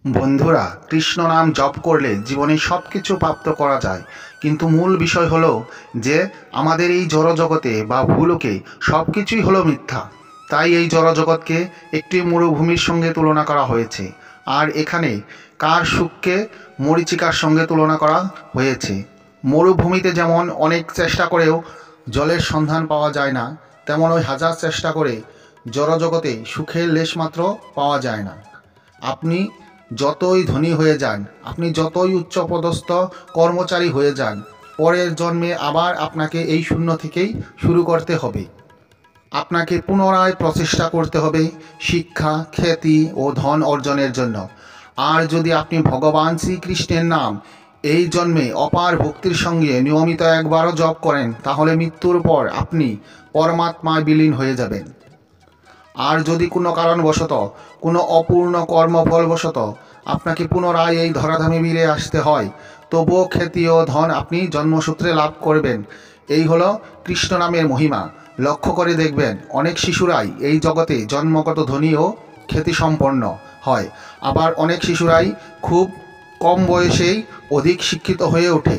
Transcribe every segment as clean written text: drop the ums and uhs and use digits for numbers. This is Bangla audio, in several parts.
বন্ধুরা, কৃষ্ণ নাম জপ করলে জীবনে সব কিছু প্রাপ্ত করা যায়, কিন্তু মূল বিষয় হলো যে আমাদের এই জড়জগতে বা ভূলোকে সব কিছুই হলো মিথ্যা। তাই এই জড়জগৎকে একটি মরুভূমির সঙ্গে তুলনা করা হয়েছে, আর এখানে কার সুখকে মরীচিকার সঙ্গে তুলনা করা হয়েছে। মরুভূমিতে যেমন অনেক চেষ্টা করেও জলের সন্ধান পাওয়া যায় না, তেমন ওই হাজার চেষ্টা করে জড়জগতে সুখের লেশমাত্র পাওয়া যায় না। আপনি যতই ধনী হয়ে যান, আপনি যতই উচ্চপদস্থ কর্মচারী হয়ে যান, পরের জন্মে আবার আপনাকে এই শূন্য থেকেই শুরু করতে হবে। আপনাকে পুনরায় প্রচেষ্টা করতে হবে শিক্ষা, খ্যাতি ও ধন অর্জনের জন্য। আর যদি আপনি ভগবান শ্রীকৃষ্ণের নাম এই জন্মে অপার ভক্তির সঙ্গে নিয়মিত একবারও জপ করেন, তাহলে মৃত্যুর পর আপনি পরমাত্মায় বিলীন হয়ে যাবেন। আর যদি কোনো কারণবশত, কোনো অপূর্ণ কর্মফলবশত আপনাকে পুনরায় এই ধরাধামে ফিরে আসতে হয়, তবুও খ্যাতি ও ধন আপনি জন্মসূত্রে লাভ করবেন। এই হলো কৃষ্ণ নামের মহিমা। লক্ষ্য করে দেখবেন, অনেক শিশুরাই এই জগতে জন্মগত ধনী ও খ্যাতিসম্পন্ন হয়, আবার অনেক শিশুরাই খুব কম বয়সেই অধিক শিক্ষিত হয়ে ওঠে।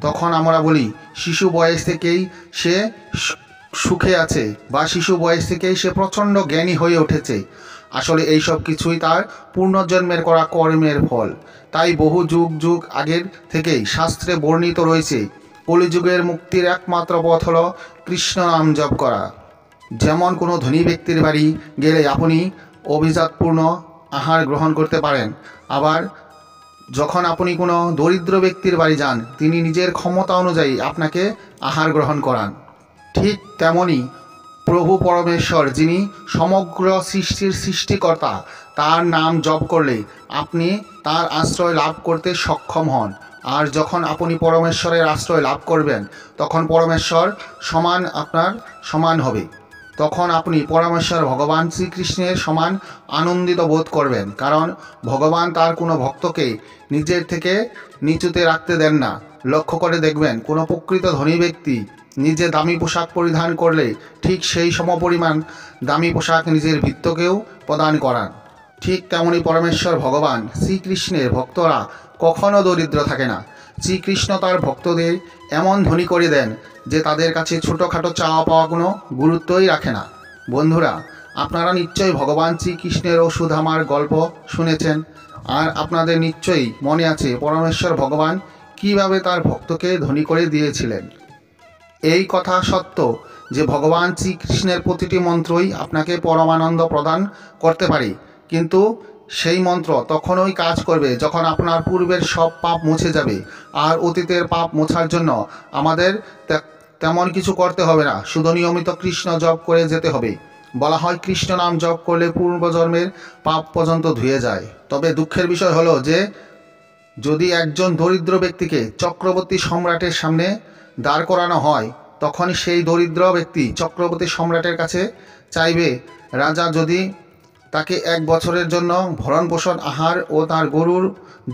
তখন আমরা বলি শিশু বয়স থেকেই সে সুখে আছে, বা শিশু বয়স থেকেই সে প্রচণ্ড জ্ঞানী হয়ে উঠেছে। আসলে এই সব কিছুই তার পূর্ণজন্মের করা কর্মের ফল। তাই বহু যুগ যুগ আগের থেকেই শাস্ত্রে বর্ণিত রয়েছে, কলিযুগের মুক্তির একমাত্র পথ হল কৃষ্ণ নাম জপ করা। যেমন কোনো ধনী ব্যক্তির বাড়ি গেলে আপনি অভিজাতপূর্ণ আহার গ্রহণ করতে পারেন, আবার যখন আপনি কোনো দরিদ্র ব্যক্তির বাড়ি যান, তিনি নিজের ক্ষমতা অনুযায়ী আপনাকে আহার গ্রহণ করান। ঠিক তেমনই প্রভু পরমেশ্বর, যিনি সমগ্র সৃষ্টির সৃষ্টিকর্তা, তার নাম জপ করলে আপনি তার আশ্রয় লাভ করতে সক্ষম হন। আর যখন আপনি পরমেশ্বরের আশ্রয় লাভ করবেন, তখন পরমেশ্বর সমান আপনার সমান হবে। তখন আপনি পরমেশ্বর ভগবান শ্রীকৃষ্ণের সমান আনন্দিত বোধ করবেন, কারণ ভগবান তার কোনো ভক্তকে নিজের থেকে নিচুতে রাখতে দেন না। লক্ষ্য করে দেখবেন, কোনো প্রকৃত ধনী ব্যক্তি নিজে দামি পোশাক পরিধান করলে ঠিক সেই সমপরিমাণ দামি পোশাক নিজের ভৃত্যকেও প্রদান করান। ঠিক তেমনি পরমেশ্বর ভগবান শ্রীকৃষ্ণের ভক্তরা কখনো দরিদ্র থাকে না। শ্রীকৃষ্ণ তার ভক্তদের এমন ধনী করে দেন যে তাদের কাছে ছোটোখাটো চাওয়া পাওয়া কোনো গুরুত্বই রাখে না। বন্ধুরা, আপনারা নিশ্চয়ই ভগবান শ্রীকৃষ্ণের ও সুধামার গল্প শুনেছেন, আর আপনাদের নিশ্চয়ই মনে আছে পরমেশ্বর ভগবান কিভাবে তার ভক্তকে ধনী করে দিয়েছিলেন। এই কথা সত্য যে ভগবান শ্রীকৃষ্ণের প্রতিটি মন্ত্রই আপনাকে পরমানন্দ প্রদান করতে পারে, কিন্তু সেই মন্ত্র তখনই কাজ করবে যখন আপনার পূর্বের সব পাপ মুছে যাবে। আর অতীতের পাপ মোছার জন্য আমাদের তেমন কিছু করতে হবে না, শুধু নিয়মিত কৃষ্ণ জপ করে যেতে হবে। বলা হয় কৃষ্ণ নাম জপ করলে পূর্বজন্মের পাপ পর্যন্ত ধুয়ে যায়। তবে দুঃখের বিষয় হলো যে যদি একজন দরিদ্র ব্যক্তিকে চক্রবর্তী সম্রাটের সামনে দাঁড় করানো হয়, তখন সেই দরিদ্র ব্যক্তি চক্রবর্তী সম্রাটের কাছে চাইবে, রাজা যদি তাকে 1 বছরের জন্য ভরণ পোষণ আহার ও তার গরুর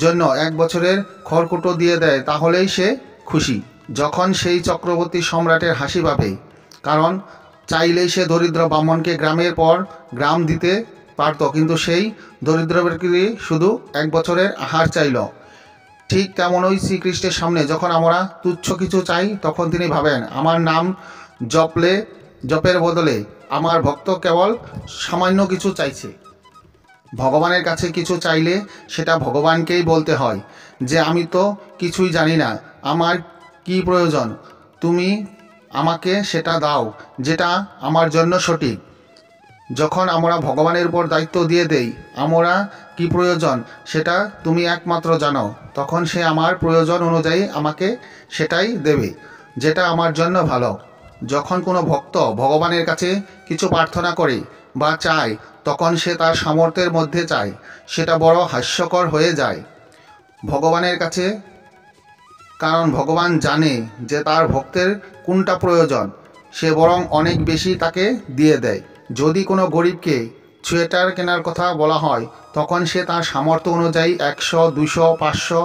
জন্য 1 বছরের খড়কুটো দিয়ে দেয়, তাহলেই সে খুশি। যখন সেই চক্রবর্তী সম্রাটের হাসি পাবে, কারণ চাইলেই সে দরিদ্র ব্রাহ্মণকে গ্রামের পর গ্রাম দিতে পারত, কিন্তু সেই দরিদ্র ব্যক্তি শুধু 1 বছরের আহার চাইল। ঠিক তেমনই শ্রীকৃষ্ণের সামনে যখন আমরা তুচ্ছ কিছু চাই, তখন তিনি ভাবেন আমার নাম জপের বদলে আমার ভক্ত কেবল সামান্য কিছু চাইছে। ভগবানের কাছে কিছু চাইলে সেটা ভগবানকেই বলতে হয় যে আমি তো কিছুই জানি না, আমার কি প্রয়োজন, তুমি আমাকে সেটা দাও যেটা আমার জন্য সঠিক। যখন আমরা ভগবানের উপর দায়িত্ব দিয়ে দেই, আমরা কি প্রয়োজন সেটা তুমি একমাত্র জানো, তখন সে আমার প্রয়োজন অনুযায়ী আমাকে সেটাই দেবে, যেটা আমার জন্য ভালো। যখন কোনো ভক্ত ভগবানের কাছে কিছু প্রার্থনা করে বা চায়, তখন সে তার সামর্থ্যের মধ্যে চায়, সেটা বড় হাস্যকর হয়ে যায় ভগবানের কাছে, কারণ ভগবান জানে যে তার ভক্তের কোনটা প্রয়োজন, সে বরং অনেক বেশি তাকে দিয়ে দেয়। যদি কোনো গরিবকে সোয়েটার কেনার কথা বলা হয়, তখন সে তার সামর্থ্য অনুযায়ী 100, 200, 500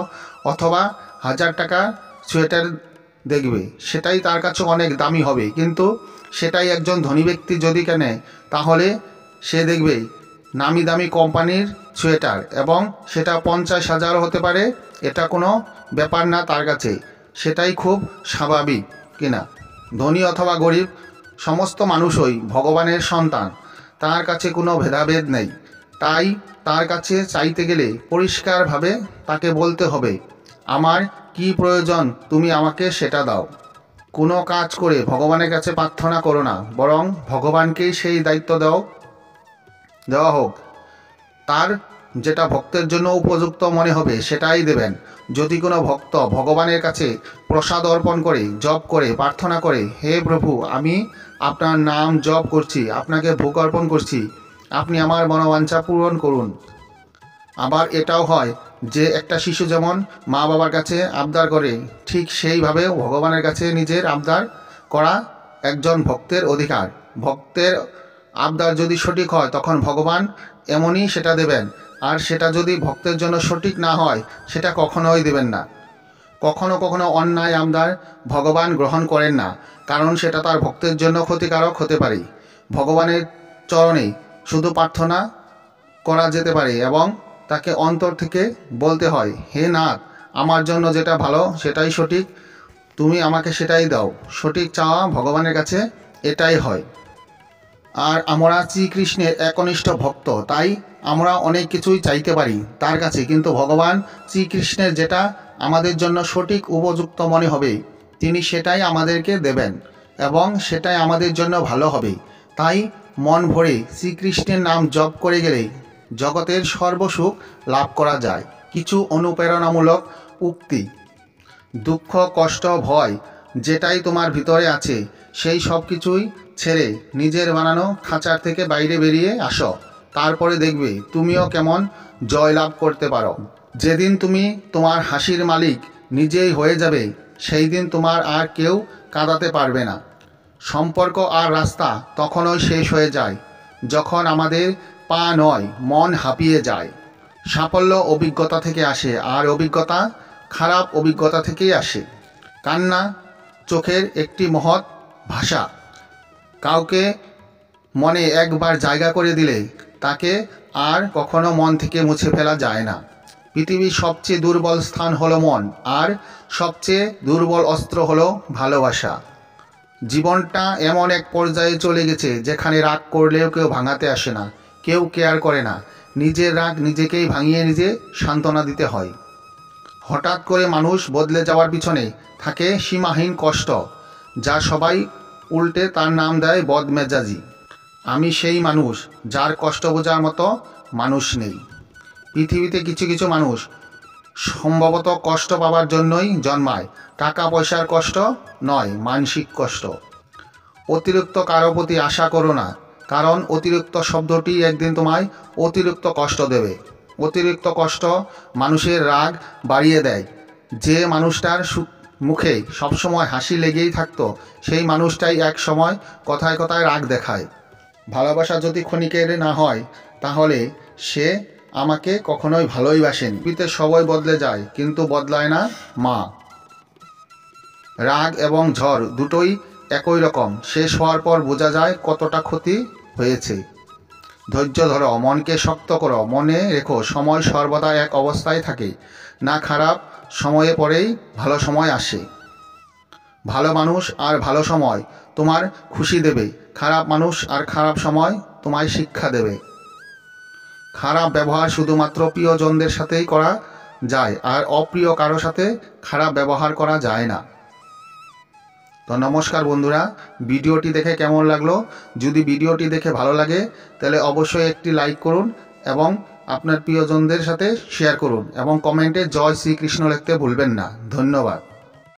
অথবা 1000 টাকার সোয়েটার দেখবে, সেটাই তার কাছে অনেক দামি হবে। কিন্তু সেটাই একজন ধনী ব্যক্তি যদি কেনে, তাহলে সে দেখবে নামি দামি কোম্পানির সোয়েটার, এবং সেটা 50,000 হতে পারে, এটা কোনো ব্যাপার না তার কাছে, সেটাই খুব স্বাভাবিক কিনা। ধনী অথবা গরিব সমস্ত মানুষই ভগবানের সন্তান, তার কাছে কোনো ভেদাভেদ নেই। তাই তার কাছে চাইতে গেলে পরিষ্কারভাবে তাকে বলতে হবে, আমার কি প্রয়োজন তুমি আমাকে সেটা দাও। কোনো কাজ করে ভগবানের কাছে প্রার্থনা করো না, বরং ভগবানকেই সেই দায়িত্ব দেওয়া হোক। তার যেটা ভক্তের জন্য উপযুক্ত মনে হবে সেটাই দেবেন। যদি কোনো ভক্ত ভগবানের কাছে প্রসাদ অর্পণ করে, জপ করে, প্রার্থনা করে, হে প্রভু, আমি আপনার নাম জপ করছি, আপনাকে ভোগ অর্পণ করছি, আপনি আমার মনোবাঞ্ছা পূরণ করুন। আবার এটাও হয় যে একটা শিশু যেমন মা বাবার কাছে আবদার করে, ঠিক সেইভাবে ভগবানের কাছে নিজের আবদার করা একজন ভক্তের অধিকার। ভক্তের আবদার যদি সঠিক হয় তখন ভগবান এমনই সেটা দেবেন, আর সেটা যদি ভক্তের জন্য সঠিক না হয় সেটা কখনোই দেবেন না। কখনো কখনো অন্যায় আবদার ভগবান গ্রহণ করেন না, কারণ সেটা তার ভক্তের জন্য ক্ষতিকারক হতে পারে। ভগবানের চরণে শুধু প্রার্থনা করা যেতে পারে এবং তাকে অন্তর থেকে বলতে হয়, হে নাথ, আমার জন্য যেটা ভালো সেটাই সঠিক, তুমি আমাকে সেটাই দাও। সঠিক চাওয়া ভগবানের কাছে এটাই হয়। আর আমরা শ্রীকৃষ্ণের একনিষ্ঠ ভক্ত, তাই আমরা অনেক কিছুই চাইতে পারি তার কাছে, কিন্তু ভগবান শ্রীকৃষ্ণের যেটা আমাদের জন্য সঠিক উপযুক্ত মনে হবে তিনি সেটাই আমাদেরকে দেবেন, এবং সেটাই আমাদের জন্য ভালো হবে। তাই মন ভরে শ্রীকৃষ্ণের নাম জপ করে গেলে জগতের সর্বসুখ লাভ করা যায়। কিছু অনুপ্রেরণামূলক উক্তি: দুঃখ, কষ্ট, ভয় যেটাই তোমার ভিতরে আছে সেই সব কিছুই ছেড়ে নিজের বানানো খাঁচার থেকে বাইরে বেরিয়ে আসো, তারপরে দেখবে তুমিও কেমন জয়লাভ করতে পারো। যেদিন তুমি তোমার হাসির মালিক নিজেই হয়ে যাবে, সেই দিন তোমার আর কেউ কাঁদাতে পারবে না। সম্পর্ক আর রাস্তা তখনই শেষ হয়ে যায় যখন আমাদের পা নয়, মন হাঁপিয়ে যায়। সাফল্য অভিজ্ঞতা থেকে আসে, আর অভিজ্ঞতা খারাপ অভিজ্ঞতা থেকেই আসে। কান্না চোখের একটি মহৎ ভাষা। কাউকে মনে একবার জায়গা করে দিলে তাকে আর কখনো মন থেকে মুছে ফেলা যায় না। পৃথিবীর সবচেয়ে দুর্বল স্থান হলো মন, আর সবচেয়ে দুর্বল অস্ত্র হলো ভালোবাসা। জীবনটা এমন এক পর্যায়ে চলে গেছে যেখানে রাগ করলেও কেউ ভাঙাতে আসে না, কেউ কেয়ার করে না। নিজের রাগ নিজেকেই ভাঙিয়ে নিজে সান্ত্বনা দিতে হয়। হঠাৎ করে মানুষ বদলে যাওয়ার পিছনে থাকে সীমাহীন কষ্ট, যা সবাই উল্টে তার নাম দেয় বদমেজাজি। আমি সেই মানুষ যার কষ্ট বোঝার মতো মানুষ নেই। পৃথিবীতে কিছু কিছু মানুষ সম্ভবত কষ্ট পাওয়ার জন্যই জন্মায়, টাকা পয়সার কষ্ট নয়, মানসিক কষ্ট। অতিরিক্ত কারো প্রতি আশা করো না, কারণ অতিরিক্ত শব্দটি একদিন তোমায় অতিরিক্ত কষ্ট দেবে। অতিরিক্ত কষ্ট মানুষের রাগ বাড়িয়ে দেয়। যে মানুষটার মুখে সবসময় হাসি লেগেই থাকতো, সেই মানুষটাই এক সময় কথায় কথায় রাগ দেখায়। ভালোবাসা যদি ক্ষণিকের না হয় তাহলে সে আমাকে কখনোই ভালোই বাসেনি। পৃথিবীতে সবাই বদলে যায়, কিন্তু বদলায় না মা। রাগ এবং ঝড় দুটোই একই রকম, শেষ হওয়ার পর বোঝা যায় কতটা ক্ষতি হয়েছে। ধৈর্য ধরো, মনকে শক্ত করো, মনে রেখো সময় সর্বদা এক অবস্থায় থাকে না। খারাপ সময়ে পরেই ভালো সময় আসে। ভালো মানুষ আর ভালো সময় তোমার খুশি দেবে, খারাপ মানুষ আর খারাপ সময় তোমায় শিক্ষা দেবে। খারাপ ব্যবহার শুধুমাত্র প্রিয়জনদের সাথেই করা যায়, আর অপ্রিয় কারো সাথে খারাপ ব্যবহার করা যায় না। তো নমস্কার বন্ধুরা, ভিডিওটি দেখে কেমন লাগলো? যদি ভিডিওটি দেখে ভালো লাগে তাহলে অবশ্যই একটি লাইক করুন এবং আপনার প্রিয়জনদের সাথে শেয়ার করুন, এবং কমেন্টে জয় শ্রীকৃষ্ণ লিখতে ভুলবেন না। ধন্যবাদ।